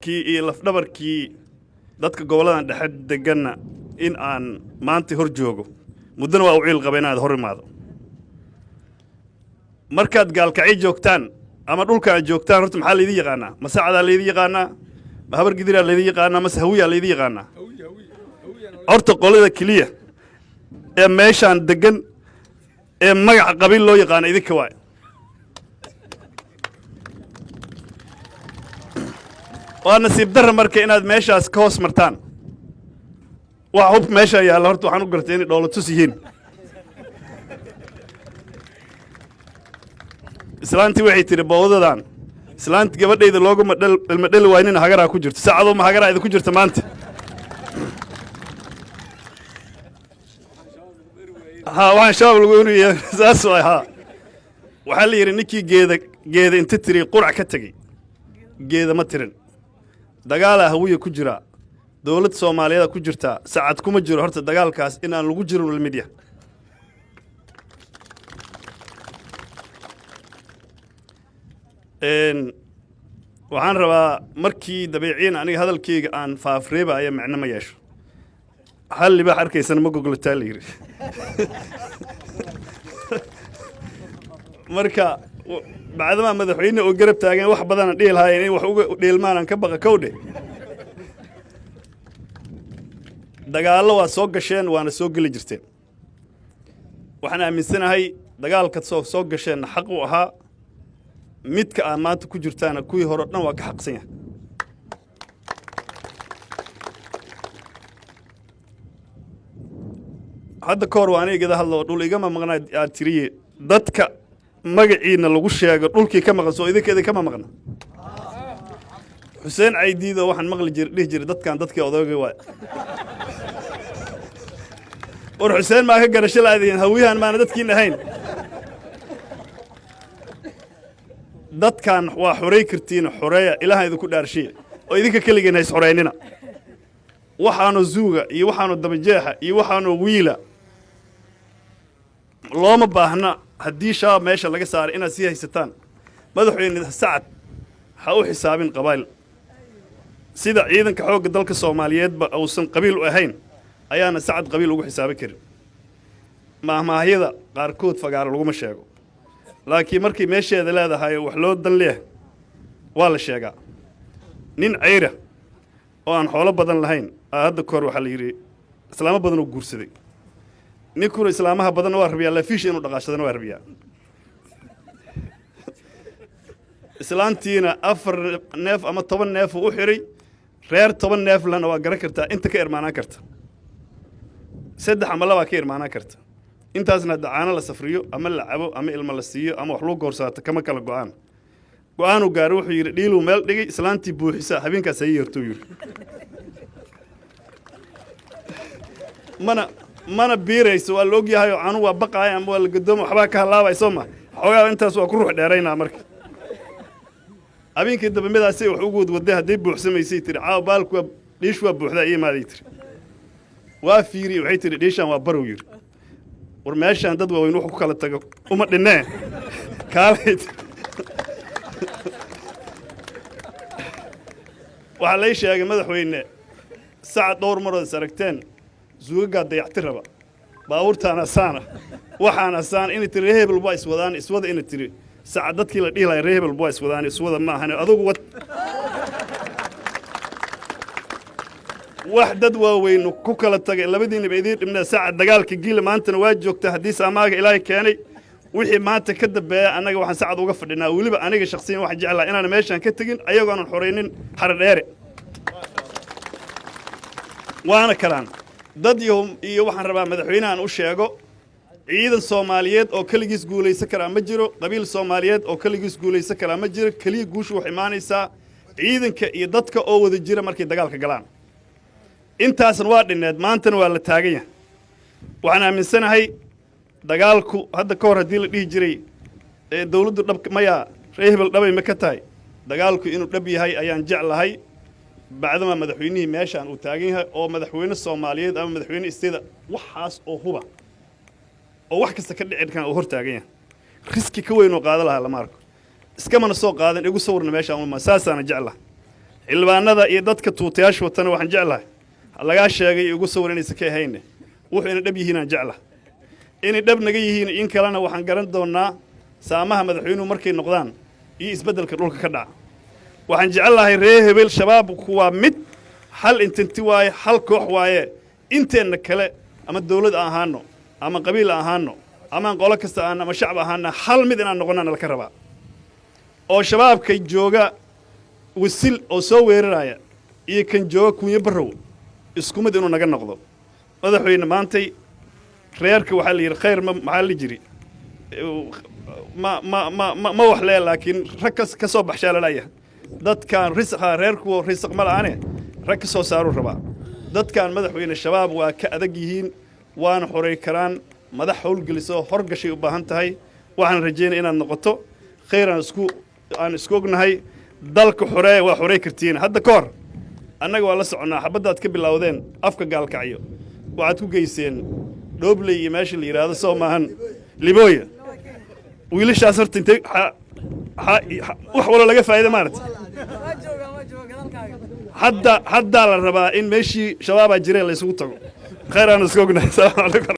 kii iyo lafdhabarkii dadka goboladan dhexe deganna in aan maanta hor joogo muddana waa u ciil qaba inaad hor imaado markaad gaalkacay joogtaan ama dhulka aad joogtaan horta maxaa laydin yaqaanaa ma saacadaa laydin yaqaanaa ma habar gidiraa laydin yaqaanaa mase hawiyaa laydin yaqaanaa horta qolada keliya ee meeshaan degan ee magaca qabiil loo yaqaana idinka waay waa nasiib darra marka inaad meeshaas ka hoos martaan waxa hub meesha yaalla horta waxaan u gartay inay dhoolatus yihiin islaantii waxay tidhi bowdadan islaanti gabadhayda looguma dhalmadhali waay nin hagaraa ku jirto saacadoo ma hagaraa idinku jirta maanta ها وان شباب لغوني ساسو ها waxaa la yiri ninkii geeda inta tiri qurac ka tagay geeda ma tirin dagaal hawiye ku jira dawlad Soomaaliyeed ku jirta saacad kuma jiro horta dagaalkaas in aan lagu jirin media waxaan rabaa markii dabeeciin aniga hadalkayga aan faafreebaya macna ma yeesho hal liba arkaysan ma gogoltaa la yiri marka bacdama madaxweyne oo garab taagan wax badan dheel haayeen in wax uga dheelmaan ka baqa kowdhe dagaalo waa soo gasheen waana soo gali jirteen waxaan aaminsanahay dagaalka soo gasheen xaq u ahaa midka aan maanta ku jirtaana kuwii hore dhan waa ka xaqsan yahay hadda koor waan igada hadlo dhul igama maqnaa aad tiriye dadka magaciina lagu sheego dhulkii ka maqan soo idinkeeda kama maqna Xuseen Caydiido waxaan maqli jiray dadkan dadkii odayga waay war Xuseen ma ka garasho laadeen hawiyahan maana dadkiin ahayn dadkan waa xorey kartiin xoreeya ilaahay idinku dhaarshay oo idinka kaligiin hays xoreynina waxaanu zuuga iyo waxaanu dabajeexa iyo waxaanu wiila looma baahna haddii shaab meesha laga saaray inaad sii haysataan madaxweyne sacad ha u xisaabin qabayl sida ciidanka xoogga dalka Soomaaliyeed ba uusan qabiil u ahayn ayaana sacad qabiil ugu xisaabi karin maahmaahiyada qaarkood fagaar laguma sheego laakiin markii meesheeda leedahay wax loo dan leeyahay waa la sheegaa nin ceyra oo aan xoolo badan lahayn hadda koor waxa la yiri islaamo badan oo guursaday ninkuna islaamaha badan waa rabiyaa la fiish inuu dhaqaashadana waa rabiyaa islaantiina 4 neef ama 10 neef u xiray reer 10 neef lana waa garan kartaa inta ka irmaanaan karta 3 ama 2 ka irmaanaan karta intaasna dacaana la safriyo ama la cabo ama ilma la siiyo ama wax loo goorsaato kama kala go'aan u gaar wuxuu yiri dhiilu meel dhigay islaantii buuxisa habeenkaas ay yarto yiri mana biirayso waa loo yahay aanu waa baqaay ama waa la gadoomo waxba ka halaabay Soomaa xogaa intaas waa ku ruux dheerayna marka habeenkii dabamidaasay wax ugu waday haday buuxsamaysay tiri caaw baalku dhiish waa buuxda iyo maaday tiri waa fiiri waxay tiri dhiishan waa barow yiri war meeshan dad waaweyn wax ku kala tago uma dhinee kaalay waxa la sheegay madaxweyne saacad dhowr marood saragteen zuuga dayactiraba baawurtaana saana waxaana saan in tiri hebel boys wadaan iswada in tiri saacad dadkii la dhilay hebel boys wadaan iswada ma ahan adigu wax dad waaweyn ku kala tagay labadiinaba idin dhibna saacad dagaalka giila maantana waa joogta hadii saamaaga ilaahay keenay wixii maanta ka dambeeya anaga waxaan saacad uga fadhinaa waliba aniga shakhsiyan wax jeclaa inaan meeshan ka tagin ayagoo aan xoreynin xaradheere waana karaan dad iyo waxaan rabaa madaxweynahan u sheego ciidan Soomaaliyeed oo kaligiis guuleysan kara ma jiro qabiil Soomaaliyeed oo kaligiis guuleysan kara ma jiro kaliya guushu wax imaanaysaa ciidanka iyo dadka oo wada jira markay dagaalka galaan intaasna waa dhineed maantana waa la taagan yahay waxaan aaminsanahay dagaalku hadda ka hor hadii la dhihi jiray dawladdu dhab maya reehbel dhabay ma ka tahay dagaalku inuu dhab yahay ayaan jeclahay bacdama madaxweynihii meeshan uu taagan yahay oo madaxweyne Soomaaliyeed ama madaxweyne isteeda waxaas oo huba oo wax kasta ka dhicin kan oo hor taagan yahay riski ka weyn oo qaada lahaa lama arko iska mana soo qaadan igu sawirna meeshan uma saasaana jeclahay xildhibaanada iyo dadka tuutayaasha watana waxaan jeclahay lagaa sheegay ugu sawiranaysa ka hayne wuxuu ina dhab yihiin aan jeclahay inay dhab naga yihiin in kalena waxaan garan doonaa saamaha madaxweynuhu markay noqdaan iyo isbeddelka dhulka ka dhaca waxaan jeclahay reer hebel shabaabku waa mid hal intanti waaye hal koox waaye inteenna kale ama dawlad ahaano ama qabiil ahaano ama qolo kasta aan ama shacab ahaana hal mid inaan noqonana la ka rabaa oo shabaabka jooga wasil oo soo weeraraya iyo kan jooga kunyo barrow isku mid inuu naga noqdo madaxweyne maantay reerka waxaa la yidhi khayr maxaa la jiri ma wax lee laakiin rag ka soo baxshaa la leeyahay dadkaan risqa reerku risq ma la'aane rag ka soo saaruu rabaa dadkaan madaxweyne shabaab waa ka adag yihiin waana xoray karaan madax howlgeliso horgashay u baahan tahay waxaan rajeynaa inaad noqoto khayr aan isku ognahay dalka xoree waa xoray kartiin hadda ka hor annaga waa la soconnaa xabaddaad ka bilowdeen afka gaalkacyo waxaad ku geyseen dhoobley iyo meesha la yidhaahdo soo maahan libooya wiilashaas horta intay wax walo laga faa'iida maarata haddaa la rabaa in meeshii shabaabaa jireen la isugu tago khayr aan isku ognahay salaamu calaykum